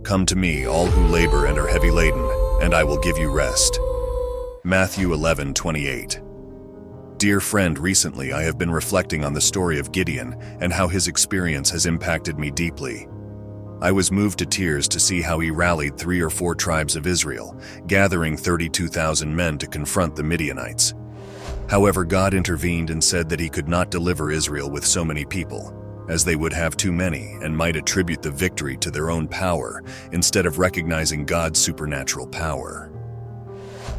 "Come to me, all who labor and are heavy laden, and I will give you rest." Matthew 11:28. Dear friend, recently I have been reflecting on the story of Gideon and how his experience has impacted me deeply. I was moved to tears to see how he rallied 3 or 4 tribes of Israel, gathering 32,000 men to confront the Midianites. However, God intervened and said that he could not deliver Israel with so many people, as they would have too many and might attribute the victory to their own power instead of recognizing God's supernatural power.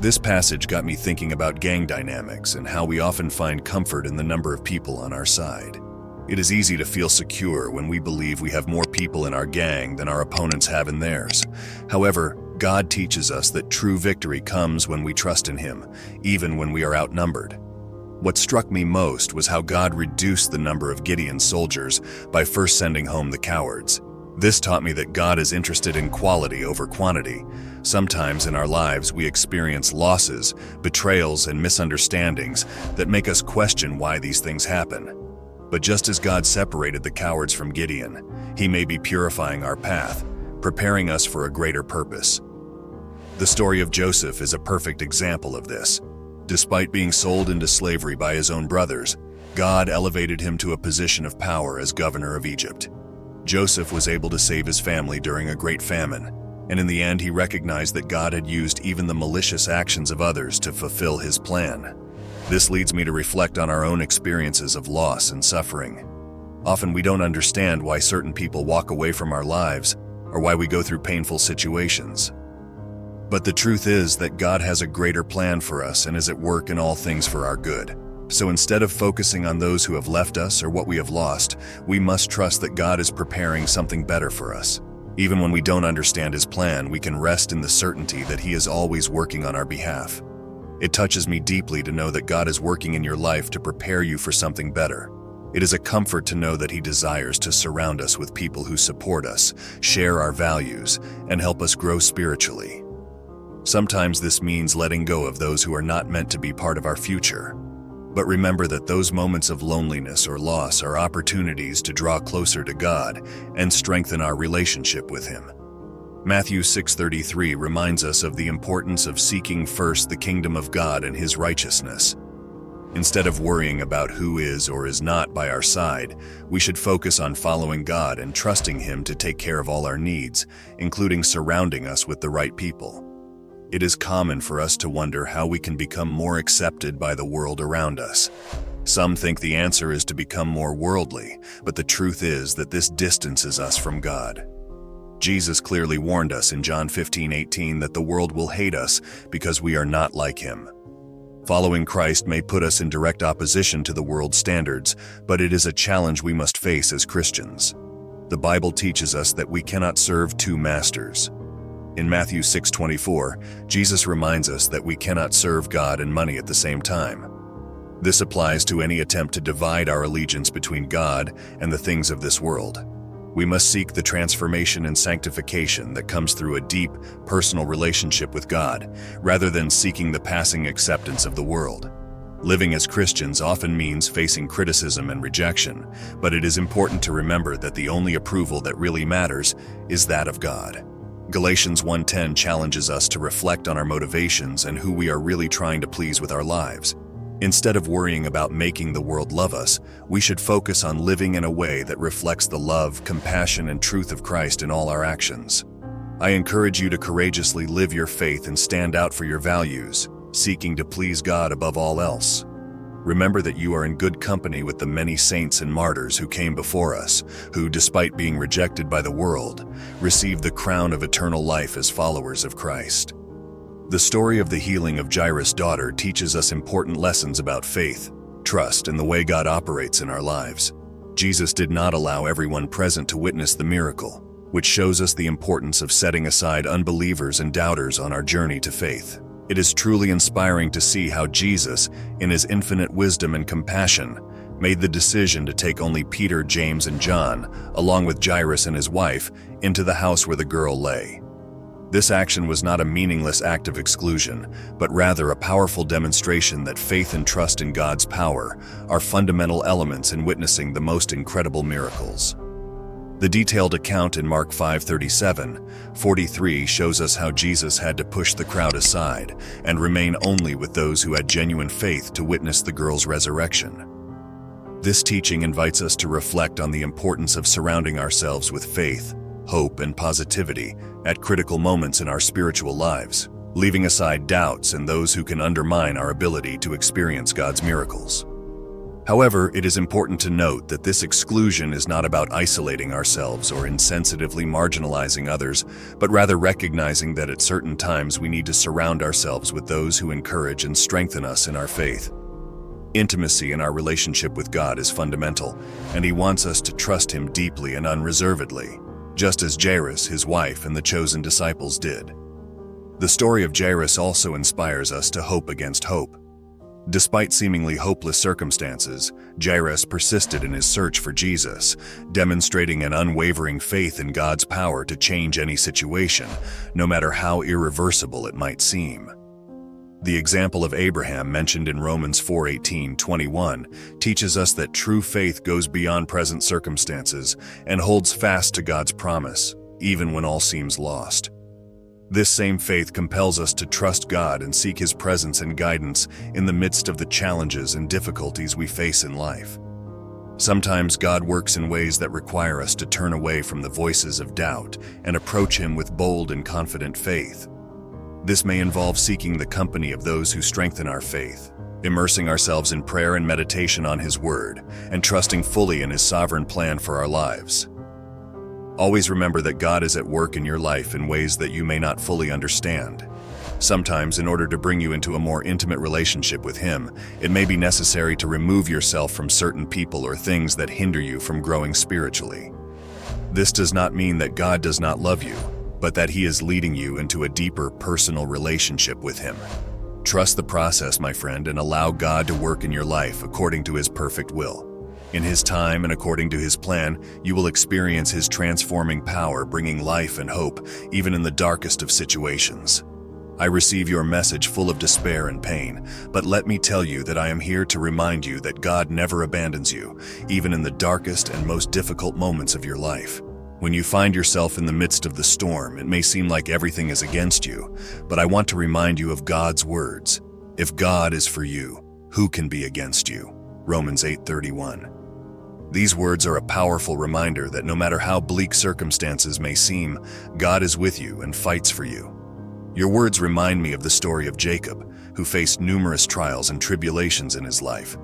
This passage got me thinking about gang dynamics and how we often find comfort in the number of people on our side. It is easy to feel secure when we believe we have more people in our gang than our opponents have in theirs. However, God teaches us that true victory comes when we trust in Him, even when we are outnumbered. What struck me most was how God reduced the number of Gideon's soldiers by first sending home the cowards. This taught me that God is interested in quality over quantity. Sometimes in our lives we experience losses, betrayals, and misunderstandings that make us question why these things happen. But just as God separated the cowards from Gideon, He may be purifying our path, preparing us for a greater purpose. The story of Joseph is a perfect example of this. Despite being sold into slavery by his own brothers, God elevated him to a position of power as governor of Egypt. Joseph was able to save his family during a great famine, and in the end he recognized that God had used even the malicious actions of others to fulfill His plan. This leads me to reflect on our own experiences of loss and suffering. Often we don't understand why certain people walk away from our lives or why we go through painful situations. But the truth is that God has a greater plan for us and is at work in all things for our good. So instead of focusing on those who have left us or what we have lost, we must trust that God is preparing something better for us. Even when we don't understand His plan, we can rest in the certainty that He is always working on our behalf. It touches me deeply to know that God is working in your life to prepare you for something better. It is a comfort to know that He desires to surround us with people who support us, share our values, and help us grow spiritually. Sometimes this means letting go of those who are not meant to be part of our future. But remember that those moments of loneliness or loss are opportunities to draw closer to God and strengthen our relationship with Him. Matthew 6:33 reminds us of the importance of seeking first the kingdom of God and His righteousness. Instead of worrying about who is or is not by our side, we should focus on following God and trusting Him to take care of all our needs, including surrounding us with the right people. It is common for us to wonder how we can become more accepted by the world around us. Some think the answer is to become more worldly, but the truth is that this distances us from God. Jesus clearly warned us in John 15:18 that the world will hate us because we are not like Him. Following Christ may put us in direct opposition to the world's standards, but it is a challenge we must face as Christians. The Bible teaches us that we cannot serve 2 masters. In Matthew 6:24, Jesus reminds us that we cannot serve God and money at the same time. This applies to any attempt to divide our allegiance between God and the things of this world. We must seek the transformation and sanctification that comes through a deep, personal relationship with God, rather than seeking the passing acceptance of the world. Living as Christians often means facing criticism and rejection, but it is important to remember that the only approval that really matters is that of God. Galatians 1:10 challenges us to reflect on our motivations and who we are really trying to please with our lives. Instead of worrying about making the world love us, we should focus on living in a way that reflects the love, compassion, and truth of Christ in all our actions. I encourage you to courageously live your faith and stand out for your values, seeking to please God above all else. Remember that you are in good company with the many saints and martyrs who came before us, who, despite being rejected by the world, received the crown of eternal life as followers of Christ. The story of the healing of Jairus' daughter teaches us important lessons about faith, trust, and the way God operates in our lives. Jesus did not allow everyone present to witness the miracle, which shows us the importance of setting aside unbelievers and doubters on our journey to faith. It is truly inspiring to see how Jesus, in His infinite wisdom and compassion, made the decision to take only Peter, James, and John, along with Jairus and his wife, into the house where the girl lay. This action was not a meaningless act of exclusion, but rather a powerful demonstration that faith and trust in God's power are fundamental elements in witnessing the most incredible miracles. The detailed account in Mark 5:37-43 shows us how Jesus had to push the crowd aside and remain only with those who had genuine faith to witness the girl's resurrection. This teaching invites us to reflect on the importance of surrounding ourselves with faith, hope, and positivity at critical moments in our spiritual lives, leaving aside doubts and those who can undermine our ability to experience God's miracles. However, it is important to note that this exclusion is not about isolating ourselves or insensitively marginalizing others, but rather recognizing that at certain times we need to surround ourselves with those who encourage and strengthen us in our faith. Intimacy in our relationship with God is fundamental, and He wants us to trust Him deeply and unreservedly, just as Jairus, his wife, and the chosen disciples did. The story of Jairus also inspires us to hope against hope. Despite seemingly hopeless circumstances, Jairus persisted in his search for Jesus, demonstrating an unwavering faith in God's power to change any situation, no matter how irreversible it might seem. The example of Abraham mentioned in Romans 4:18-21 teaches us that true faith goes beyond present circumstances and holds fast to God's promise, even when all seems lost. This same faith compels us to trust God and seek His presence and guidance in the midst of the challenges and difficulties we face in life. Sometimes God works in ways that require us to turn away from the voices of doubt and approach Him with bold and confident faith. This may involve seeking the company of those who strengthen our faith, immersing ourselves in prayer and meditation on His Word, and trusting fully in His sovereign plan for our lives. Always remember that God is at work in your life in ways that you may not fully understand. Sometimes, in order to bring you into a more intimate relationship with Him, it may be necessary to remove yourself from certain people or things that hinder you from growing spiritually. This does not mean that God does not love you, but that He is leading you into a deeper personal relationship with Him. Trust the process, my friend, and allow God to work in your life according to His perfect will. In His time and according to His plan, you will experience His transforming power, bringing life and hope, even in the darkest of situations. I receive your message full of despair and pain, but let me tell you that I am here to remind you that God never abandons you, even in the darkest and most difficult moments of your life. When you find yourself in the midst of the storm, it may seem like everything is against you, but I want to remind you of God's words. If God is for you, who can be against you? Romans 8:31. These words are a powerful reminder that no matter how bleak circumstances may seem, God is with you and fights for you. Your words remind me of the story of Jacob, who faced numerous trials and tribulations in his life.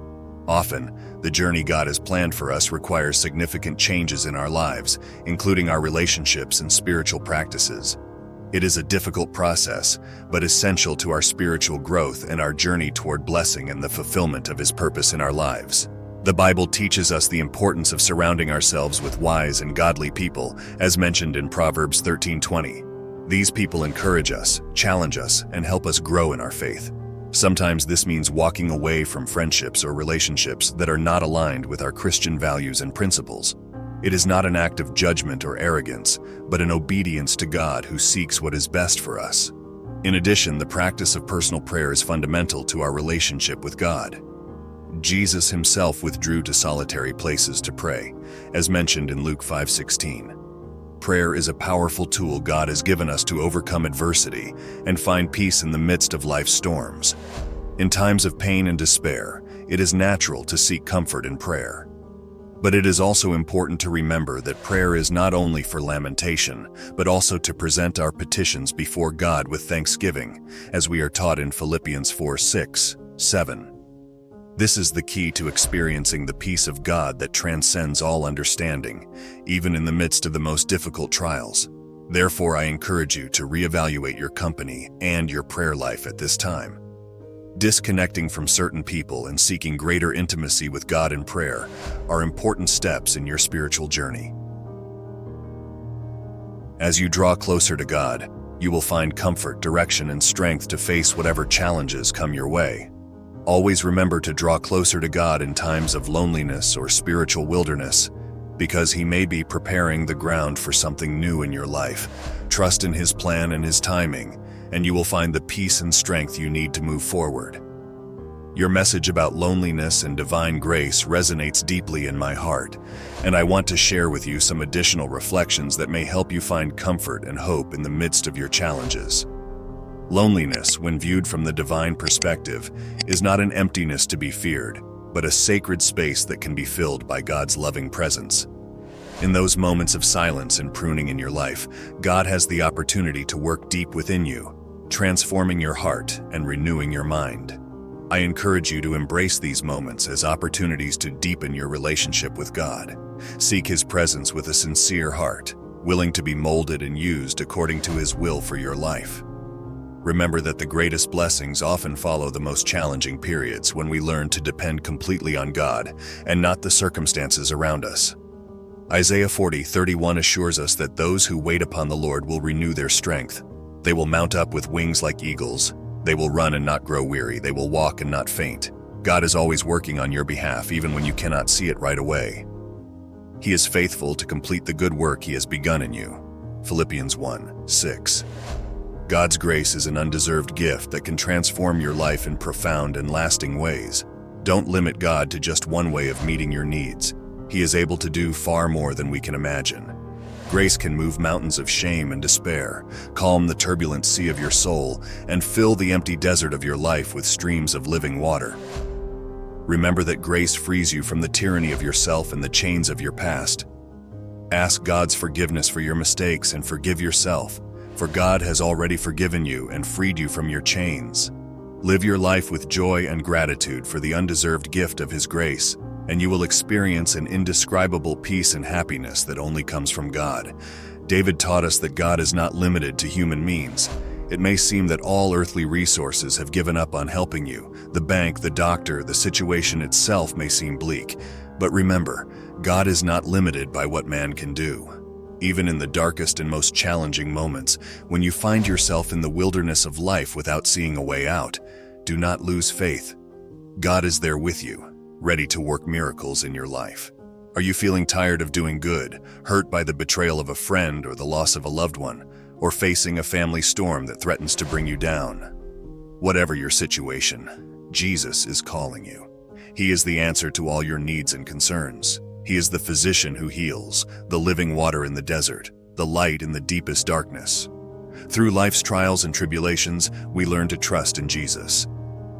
Often, the journey God has planned for us requires significant changes in our lives, including our relationships and spiritual practices. It is a difficult process, but essential to our spiritual growth and our journey toward blessing and the fulfillment of His purpose in our lives. The Bible teaches us the importance of surrounding ourselves with wise and godly people, as mentioned in Proverbs 13:20. These people encourage us, challenge us, and help us grow in our faith. Sometimes this means walking away from friendships or relationships that are not aligned with our Christian values and principles. It is not an act of judgment or arrogance, but an obedience to God who seeks what is best for us. In addition, the practice of personal prayer is fundamental to our relationship with God. Jesus Himself withdrew to solitary places to pray, as mentioned in Luke 5:16. Prayer is a powerful tool God has given us to overcome adversity and find peace in the midst of life's storms. In times of pain and despair, it is natural to seek comfort in prayer. But it is also important to remember that prayer is not only for lamentation, but also to present our petitions before God with thanksgiving, as we are taught in Philippians 4:6-7. This is the key to experiencing the peace of God that transcends all understanding, even in the midst of the most difficult trials. Therefore, I encourage you to reevaluate your company and your prayer life at this time. Disconnecting from certain people and seeking greater intimacy with God in prayer are important steps in your spiritual journey. As you draw closer to God, you will find comfort, direction, and strength to face whatever challenges come your way. Always remember to draw closer to God in times of loneliness or spiritual wilderness, because He may be preparing the ground for something new in your life. Trust in His plan and His timing, and you will find the peace and strength you need to move forward. Your message about loneliness and divine grace resonates deeply in my heart, and I want to share with you some additional reflections that may help you find comfort and hope in the midst of your challenges. Loneliness, when viewed from the divine perspective, is not an emptiness to be feared, but a sacred space that can be filled by God's loving presence. In those moments of silence and pruning in your life, God has the opportunity to work deep within you, transforming your heart and renewing your mind. I encourage you to embrace these moments as opportunities to deepen your relationship with God. Seek His presence with a sincere heart, willing to be molded and used according to His will for your life. Remember that the greatest blessings often follow the most challenging periods when we learn to depend completely on God and not the circumstances around us. Isaiah 40:31 assures us that those who wait upon the Lord will renew their strength. They will mount up with wings like eagles. They will run and not grow weary. They will walk and not faint. God is always working on your behalf, even when you cannot see it right away. He is faithful to complete the good work He has begun in you. Philippians 1:6. God's grace is an undeserved gift that can transform your life in profound and lasting ways. Don't limit God to just one way of meeting your needs. He is able to do far more than we can imagine. Grace can move mountains of shame and despair, calm the turbulent sea of your soul, and fill the empty desert of your life with streams of living water. Remember that grace frees you from the tyranny of yourself and the chains of your past. Ask God's forgiveness for your mistakes and forgive yourself, for God has already forgiven you and freed you from your chains. Live your life with joy and gratitude for the undeserved gift of His grace, and you will experience an indescribable peace and happiness that only comes from God. David taught us that God is not limited to human means. It may seem that all earthly resources have given up on helping you. The bank, the doctor, the situation itself may seem bleak. But remember, God is not limited by what man can do. Even in the darkest and most challenging moments, when you find yourself in the wilderness of life without seeing a way out, do not lose faith. God is there with you, ready to work miracles in your life. Are you feeling tired of doing good, hurt by the betrayal of a friend or the loss of a loved one, or facing a family storm that threatens to bring you down? Whatever your situation, Jesus is calling you. He is the answer to all your needs and concerns. He is the physician who heals, the living water in the desert, the light in the deepest darkness. Through life's trials and tribulations, we learn to trust in Jesus.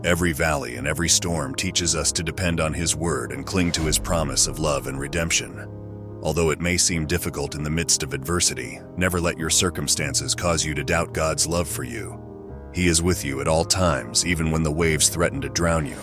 Every valley and every storm teaches us to depend on His word and cling to His promise of love and redemption. Although it may seem difficult in the midst of adversity, never let your circumstances cause you to doubt God's love for you. He is with you at all times, even when the waves threaten to drown you.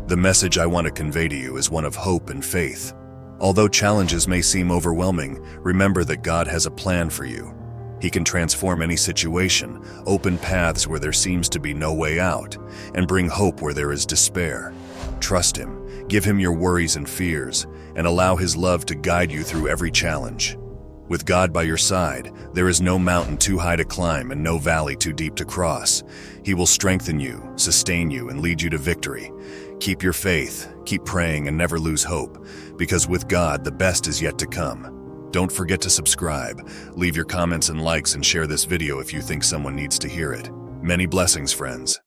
The message I want to convey to you is one of hope and faith. Although challenges may seem overwhelming, remember that God has a plan for you. He can transform any situation, open paths where there seems to be no way out, and bring hope where there is despair. Trust Him, give Him your worries and fears, and allow His love to guide you through every challenge. With God by your side, there is no mountain too high to climb and no valley too deep to cross. He will strengthen you, sustain you, and lead you to victory. Keep your faith, keep praying, and never lose hope, because with God, the best is yet to come. Don't forget to subscribe, leave your comments and likes, and share this video if you think someone needs to hear it. Many blessings, friends.